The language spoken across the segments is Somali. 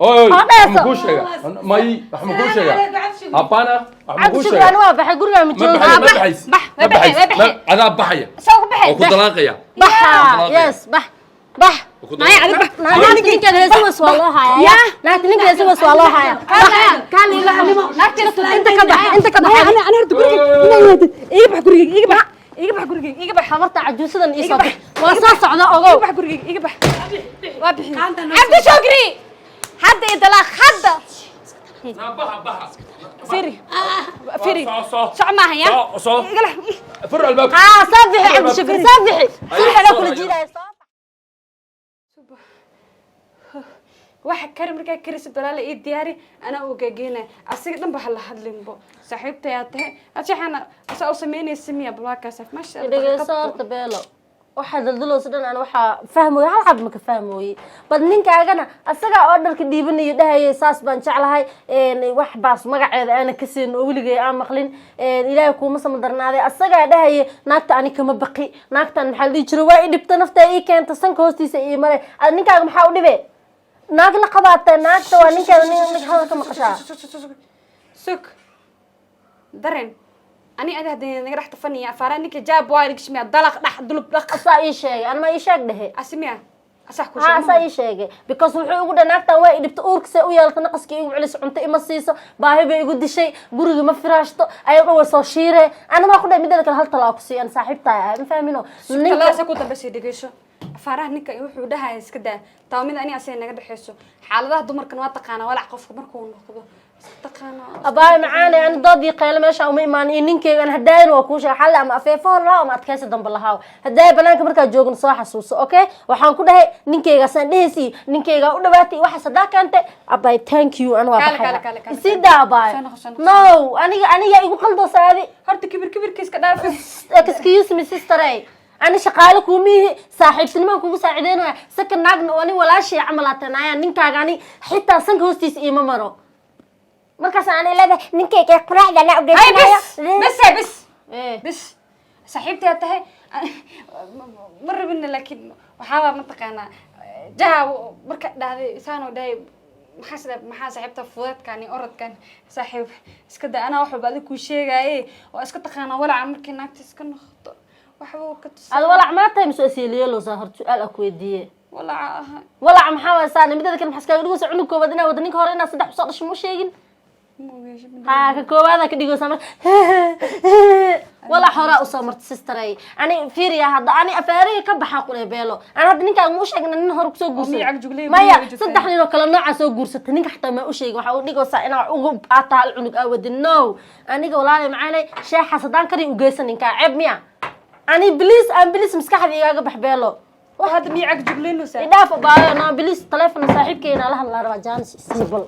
اوي محمكوشيغا ماي محمكوشيغا ابانا محمكوشيغا عبد انا بحي غرغا ما جوجا بح انا بحيا سوق بحي وكدلاقيا بح يس بح ما يعرف بح ناكتين كده هسوس والله هيا ناكتين كده هسوس والله هيا كان لي لحمه ناكتين انت كبح انا هرد غرغا ايغ بح غرغا ايغ بح غرغا ايغ بح حضرت عجوسدن اي صوت waa soo socda ogow iga bax guriga iga bax waa bixi abdi shukri hadda idalaaq hadda فيري صع معها يا فرع الباب صبحي عبد الشكر صبحي انا كل جيده waxa kari markaa karisid walaal ii diyaari ana oo gaageyna asiga dhanba hal hadlinbo saaxiibtay aad tahay asaxana asaa u sameynaysa miya blakaas ma sha Allah dhageysaarta beelo waxa daldaloos dhan aan waxa fahmay hal xab ma ka fahmay bad ninkaagana asaga oo dharka dhiibanayo dhahayay saas baan jeclahay wax baas magaceeda aan ka siin oo wiligay aan maqlin ilaahay kuma samadarnaaday asaga dhahayay naagta ani kama baqi naagtan maxaa dhigi jiray waa idibta nafta ii keenta sanka hoostiisa ii maray ninkaaga maxaa u dhibay naag la qabaatay naagta waa ninkeeda nin hadalka maqashaa suk dareen ani ada hadii naga dhaxta faniya afara ninka jaab waa rigshmiya dalaq dhax dulub dhax asaa ii sheegay anma ii sheeg dhahe asmiya asax ku sheegay asaa ii sheegay because wuxuu ugu dhanaagtan waa idibta uurkisa u yeelta naqaskii igu celis cunto ima siiso baahi bay igu dishay guriga ma firaashto ayada way soo shiire ana ma ku dhahay midda kale hal talaa ku siiyaan saaxiibtaa ma fahmino ninka la ku dabashay dhigasho afaraha ninka wuxuu dhahay iska daa taamida ani asay naga dhaxayso xaaladaha dumarkan waa taqaana walac qofka markuu noqdo taqaana abaay macaanay aan doodii qeyl meesha uma imaan ninkeygan hadaan waa ku shaqal ama afeefoon la ama adkaysi dambe lahaa haday banaanka markaa joogno soo xasuuso okay waxaan ku dhahay ninkeyga san dhehsi ninkeyga u dhawaatay waxa sadaqante abaay thank you an waa baxay sida abaay no aniga igu qaldo saadi horta kibirkiiska dhaaf excuse me sister أنا شغالة كومي صاحب سينما كومي ساعدينه سكن ناقن وأنا ولا شيء عملتنا يعني نينكا يعني حتى سنك هوستيس إيه مرة مركز أنا لا نينكا كقراء لا لا بس صاحبتي أتاه مرة بينا لكن وحاول منطقة جها مركز ده إنسان وده maxaa saaxiibta fudeed kaani orod kan saaxiib iska daa ana waxa baad ku sheegay oo iska taqaana walaca markii naagta iska noqdo waxa ka tusay walac ma tahay mas'uuliyad loo soo horto su'aal aku weydiiyay walac maxaa waasaan midada kan maxaa dhigo soo cunug koobad inaa wadaninka hore inaa saddex soo dhasho ma sheegin ka koobaada ka dhigo sama wala hora u soo martay sisteray ani fiiriya hadda ani afaariga ka baxa qulay beelo ana hadda ninka ma u sheegna nin hore ku soo guursay maya saddex nin oo kala nooca soo guursatay ninka xataa ma u sheegin waxa uu dhigaysaa inaa ugu aata hal cunug awadin no aniga walaalay macaanay sheexa sadaan kari u geysan ninka ceeb miya ani بليس مسكحدي iga bax beelo waxa mi ag jugleyno saa idaaf baa na بليس telefoon saaxiibkeena la hadla raba jaanis sibal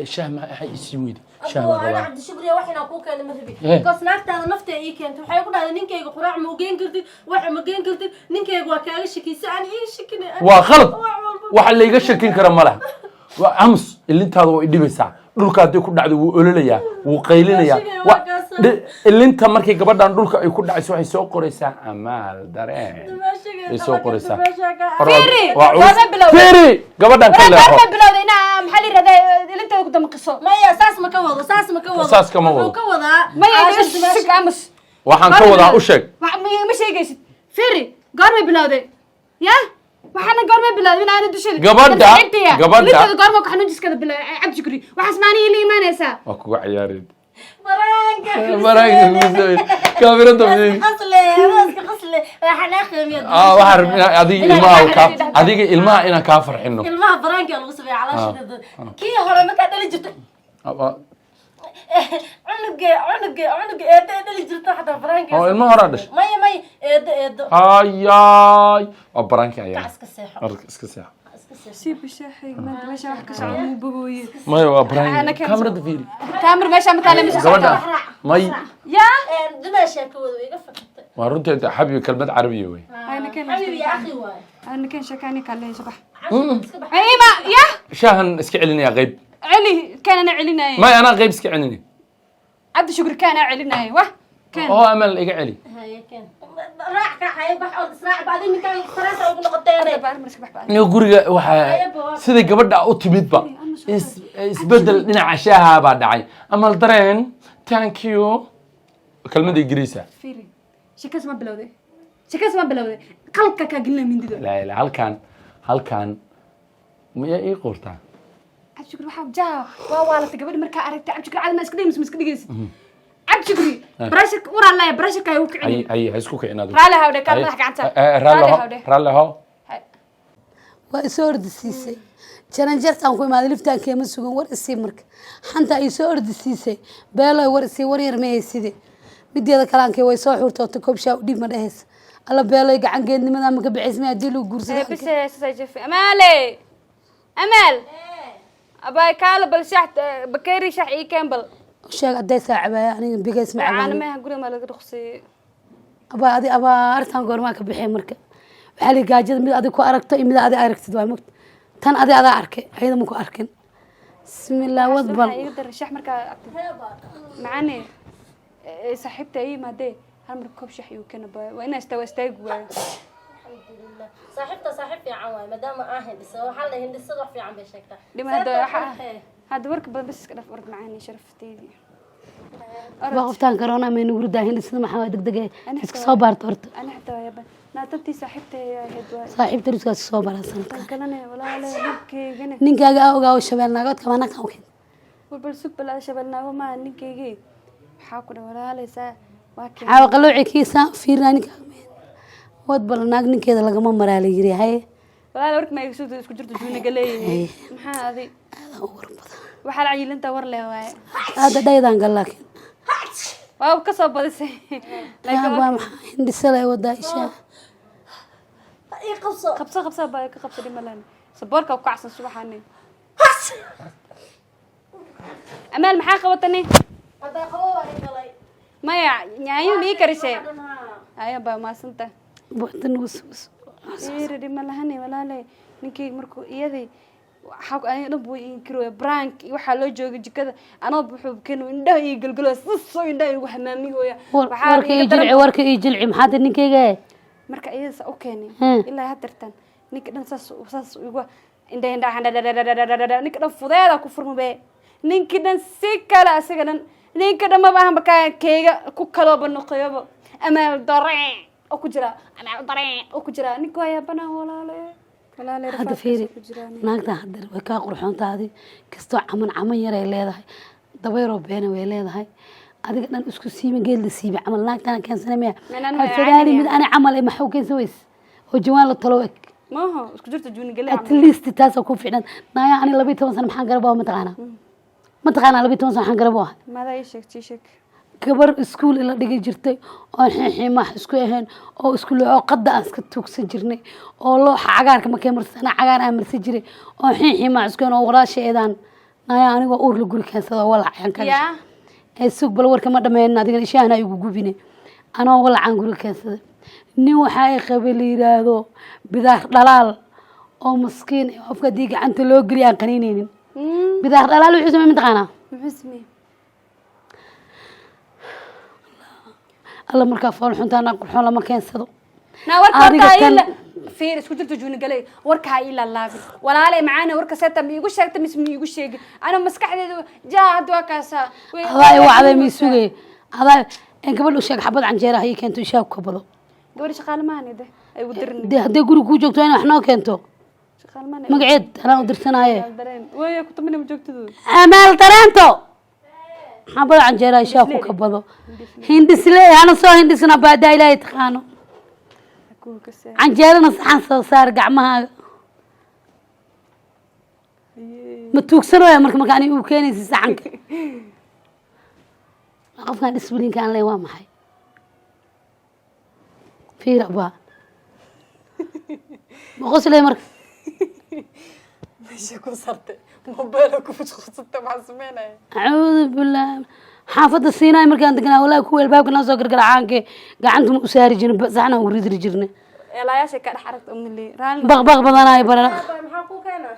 شهم هاي اسميدي شهم انا عبد الشكر waxina ku keenay madhabi because naagtaada nafteeda ii keentay waxay ku dhahday ninkeyga quraac ma geen kartid waxa ma geen kartid ninkeyga waa kaaga shakiyay aan ii shakinay waa khalad waxa la iga shakin kara ma laha waa ams ilintaada way dhibaysaa dhulka hadii ku dhacdo wuu ololayaa wuu qaylinayaa ilinta markay gabadhan dhulka ay ku dhacayso waxay soo qoraysaa amaal dareen ay soo qoraysaa firi gabadhan ka leexo ma bilowdayna maxaa li raday ilinta ku damqiso maya saas ma ka wado saas kama wado ka wadaa maya amas waxaan ka wadaa u sheeg ma sheegaysid firi goorma bilowday ya waxana goorma bilowday inaana dushada gabadha goorma ku xanuujiskada bilowday abdi shukri waxaas maani ila iimaanaysa waa kuga ciyaareed برانك كاميرا تمشي قصلي waxaan aqeemiyay waxa adiga ilmaha ina ka farxino ilmaha baraanka lagu sameeyay calaashada kii hore marka dhali jirtay cunuga eeda dhali jirtay xataa baraanka oo ilmaha hore dhash may eeda ayay oo baraanka ayaa iska seexo سيب الشاحي ما ماشي واحد كسر بوبوي ما هو ابراهيم كاميرا دفيري كاميرا ماشي متعلم مش ماي يا دمشق كود ويga fakatay وارنت انت حبيبي كلمه عربيه وي انا كان حبيبي يا اخي واي انا كان شكاني قال لي صباح ايما يا شاهن اسكي علني يا غيب علي كان انا علينا ما انا غيب اسكي علني عبد شكر كان علينا واه كان هو امل ايق علي هاي كان راح هاي بح أرض إسراع بعدين مكان فرنسا وقلنا قطيرة بعد مرسك بح بعد niyo guriga waxaa sida gabadha u timidba isbedel dhinaca shaaha baa dhacay amal dareen thank you kalmada ingiriisa فيري شكاس ما بلودي شكاس ما بلودي قلقك كقلنا من دي la ila halkan miya ii qortaa عبد شكري وحاب جا والله تقبل مركا عرفت عبد شكري على مسكدي مسكدي جيس عبد شكري براشك ورا الله براشك هاي وكعلي ay ha isku kicinaad رالي هاودي كان ضحك عنتا raalli ho waa isoo ordisiisay jaranjartaan ku imaaday liftaankeema sugan war isii marka xanta ay soo ordisiisay beeloy war isii war yar meeyay sidii mideeda kalaankee way soo xurtootay koobshaa u dhiib ma dhehaysa alla beeloy gacan geednimada ma ka bixismay haddii lagu guursado بس سجف امالي امال اباي كاله بل شحت بكيري شح اي كامبل sheeg hadday saacabaaya aniga bigays ma انا cabaan ما هقول ما لقى رخصي abaa adi abaartan goormaa ka bixay marka waxaa la gaajada mid adig ku aragto iyo mid adig aragtid waa mogta tan adi adaa arkay ayada ma ku arkin bismillaah wadbal يقدر شح مركا معاني صاحبتي اي ما دي هل مركب شح يمكن وانا استوى صاحبتها في عوام مدام هندسة وحلا هندسة في عم بشكل لما هذا ورك بس كده ورك معاني شرفتي baa qoftaan corona ma nugu daahin sida maxaa degdeg iska soo baarto horta انا حتى يا بن ناتبتي صاحبتي يا هدوى saaxiibta ruuskaas soo baarsan كلنا ولا لا نكي جنا ninkaaga ogaa oo shabeelnaagood kama nakan keen والبرسوك بلا شبلنا وما نكي حاكنا ولا لا سا واكي caawa qaloocikiisa fiirnaa ninkaaga wadbal naag ninkeeda lagama maraali yiri hay ولا لا ورك ما يسود اسكو جرت جونا قالي maxaa adi aada u war badan waxa la ciilinta war leh waay aada dhaydan gal laakiin waa ka soo badisay waa maxaa hindisada ay wadaa isha اي قصة qabsa baa ka qabsaday malan saboorka ku kacsan subaxani amal maxaa qabatani هذا هو اللي maya nyaayo nii karisay aya baa maasanta buuxda nugu suus eeridi malahani walaalay ninkii markuu iyadii xaq ay dhab way inkiro brank waxa loo joogay jikada anoo wuxuu keen indhaha iyo galgalo soo indhaha igu xanaaniyooya warka ii jilci maxaa ninkeyga marka iyada u keenay Hmm. ilaa hadartan ninka dhan saas igu indhaha ninka dhan fudeeda ku furmabee ninka dhan si kale asaga dhan ninka dhan ma baahan bakaa keega ku kaloo banoqoyaba ama dareen oo ku jira ama dareen oo ku jira ninka waa banaan walaale hadda fiiri naagta hadda way kaa qurxoontaadi kastoo caman yar ay leedahay dabayroo beena way leedahay adiga dhan isku siiba geed la siiba camal naagtana keensanay miya afadaali mid ana camal ay maxuu keensan weys oo jawaan la talo eg maaha isku jirta juuni galay at least taasoo ku fiicnan naaya ani 12 sano maxaan garabaa mataqaanaa 12 sano maxaan garabaa maada ii sheeg gabar iskuul ila dhigi jirtay oo xiimaha isku ahayn oo isku loo qada aan iska tuugsan jirnay oo loo cagaarka ma keemarsan cagaar aan marsi jiray oo xiimaha isku oo walaasheedan naaya aniga uur la guri kaasada walaacan ka yaa ee suuq bal warka ma dhameeyna adiga ishaana igu gubine anoo walaacan guri kaasada nin waxa ay qabeel yiraahdo bidaar dhalaal oo miskiin qofka diig gacanta loo galiyan qaniinaynin bidaar dhalaal wuxuu sameeyay mataqaanaa muxuu sameeyay alla markaa fool xuntaana qurxoon lama keensado na warka ila fiir isku jirta juuni galay warka ila laabi walaale macaana warka seeta mi igu sheegtay mis mi igu sheegi ana maskaxdeedu jaa hadda waa kaasa adaa wacday mi sugay adaa in gabadhu sheeg xabad canjeera ay keento ishaa ku bado gabar shaqaale maanide ay u dirnay hadday guri ku joogto in wax noo keento shaqaale maanide magaceed anaa u dirsanaaye way ku tamina joogtadu amaal dareento xabad canjeera ishaa ku kabado hindisle ana soo hindisna baada ilaahay taqaano ku kasay canjeerana saxan soo saar gacmahaaga ma tuugsanayo marka ani uu keenaysi saxanka qofkan disblinka aan leeyahay waa maxay fiira baa ma qosle marka meesha ku sartay موبايلك وفشخصت مع سمينة أعوذ بالله حافظ السيناء مركان دقنا ولا كوي الباب كنا زوجر قلعانك قاعدهم أساري جرن بس إحنا وريد رجرنا لا يا شيء كان حركت أم اللي ران بغ بدنا يبرنا محاكو كنا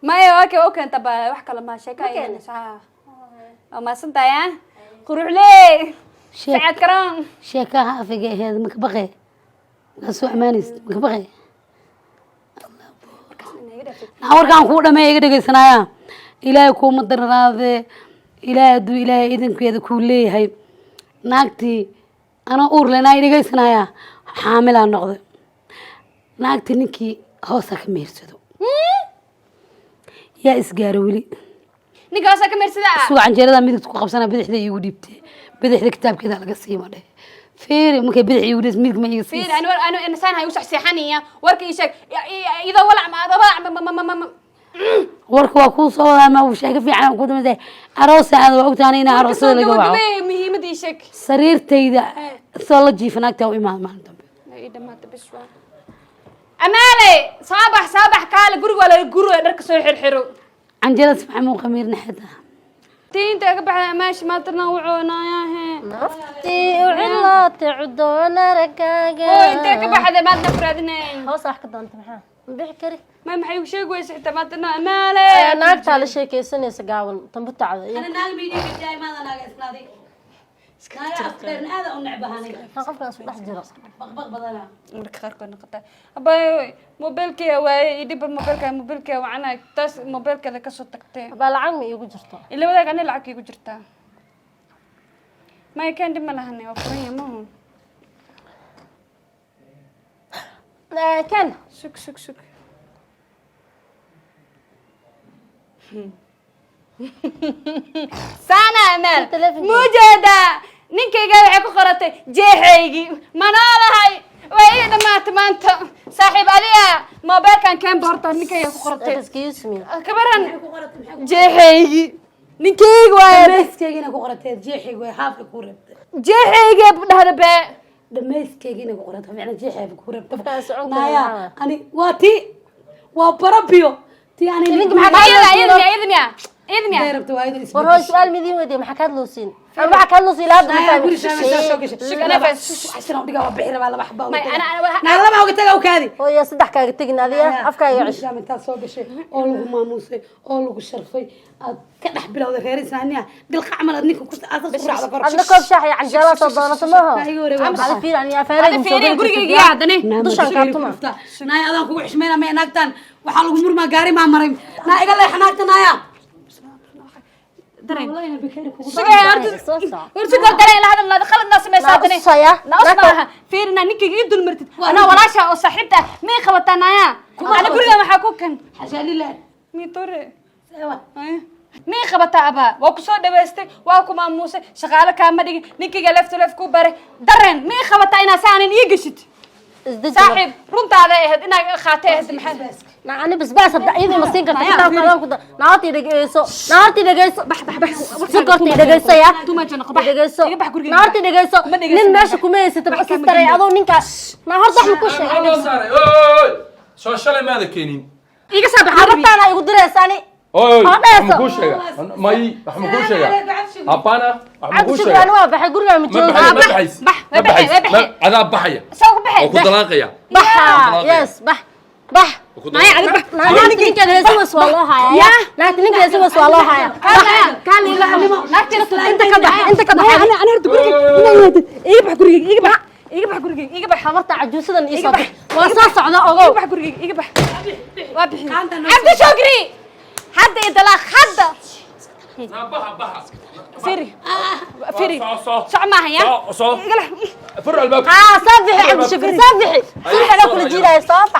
ما هي اوكي انت بحكي لما شيكا يعني ساعه ما سنت قروح ليه ساعات كرام شيكاها في هذا مكبغي سو أمانيس مكبغي warkaan kuu dhameey iga dhageysanaya ilaahay kuuma dararaade ilaahay hadduu ilaahay idankeeda kuu leeyahay naagtii anaa uur lenaa i dhageysanaya xaamilaa noqday naagtii ninkii hoosa ka meersado yaa isgaaro weli ninka hoosa ka meersada suuqa canjeerada midigta ku qabsana bidixda iigu dhiibtay bidixda kitaabkeeda laga siima dheh فيري ممكن بدعي ولد ميلك ما يصير فيري أنا إنسان هاي وسع سيحانية ورك يشك إذا ولع ما ورك واكون صولا ما وشاك في عام كنت مزاي عروسة هذا وقت أنا هنا عروسة اللي جوا مهي مدي شك سرير تيدا صلاة جيفناك تو إمام ما عندهم إذا ما تبشوا أمالي صباح كال جرو ولا جرو نركز الحرو عن جلس مع مو خمير نحدها تين تقبح ماشي ما تنوعونا يا هي نفتي وعلا تعدونا ركاقا انت قبح هذا ما نفردنا هو صح كده انت محا بيحكري ما محيو شيء كويس حتى ما تنا مالي ناقت على شيء كيسني سقاون تنبت على أنا ناقم بيجي جاي ماذا ناقص نادي أنا أفكر هذا أو نعبها أنا قف كان صدح جرا بق بدلا مرك خاركو نقطة أباي موبايلك واي يدي موبايلك وعنا تاس موبايلك هذا كسر تكتين بالعمي يجو جرتا اللي وذاك أنا لعك يجو جرتا ما يكان دم لهني وفرية ما هو كان شك سانا أمل موجودة ninkayga waxay ku qoratay jeexaygi manaalahay way dhamaatay maanta saaxiib adiga mobilkan kan borto ninkayga ku qoratay excuse me kabaran jeexaygi ninkayga waa dhameyskeygina ku qoratay jeexaygi way haafka ku rabtay jeexaygi dhahda be dhameyskeygina ku qoratay ficna jeexaygi ku rabtay qofka socon naya ani waa barabio ti ani إذن يا ربت وايد اسمه وراه سؤال مدين ودي ما حكاد لوسين انا ما حكاد لوسين لا كل شيء أنا بس عشان أوديك بحيرة ولا بحبة أنا ما قلت لك وكذي هو يا صدح كاغ تجن هذه افكا يعيش من تاسوق شيء أولو ماموسي أولو شرفي كده حبيله وده غير ثانية دلق عمل أدنيك وكنت أتصل على فرش عندك كوب شاحي عن جلالة صدانة ما هذا فير يعني أفعال هذا فيري قولي يا دني دشان كارتما ناي أذان كوب حشمينا ما ينقطن وحلو جمر ما قاري ما مريم ناي قال لي حناقتنا نايا درين والله أنا بخير ورتقول درين هذا اللي خلى الناس ما يساعدني ناقص معها فيرنا نيكي يدل مرتد أنا ولاشة أو صاحبتها مين خبطنا يا أنا كل يوم حكوكن حاجة لله مين طري سوا مين خبطها أبا وكسر دبستي وأكو ماموسة شغالة كامل نيكي جلفت لف كوبري درين مين خبطها أنا سانين يجشت صاحب رنت عليه إنك خاتيه محل أنا بس صدق إيدي مسين كنت كلام كده نعطي دقيسو بح سكرتي دقيسو يا توما جنق بح دقيسو نعطي دقيسو نين ماشي كوميس تبقى ترى أظن نينك نهار ضحى كوشة soo shalay maada keenin iga sabax عرفت أنا يقول درس أنا oy waxma kuu sheega may waxma kuu sheega abana waxma kuu sheega أنا واقف حيقول لي متجوز بح adaa baxaya سوق بح oo ku dalaaqaya بح يس بح ما يعرف بح ناكتين كده يسوي سوالوها يا ناكتين كده يسوي سوالوها يا كان لي لا ناكتين أنت كبح أنا أرد قولك إيه بح قولك إيه بح قولك إيه بح حضرت عجوزة إيصابي وصاص على أغو إيه بح قولك إيه بح وابح عبد شكري حد يدلا حد baxa فيري صع معها يا فرع الباب صبحي عبد الشكر صبحي صبحي لو كل جيرة صبح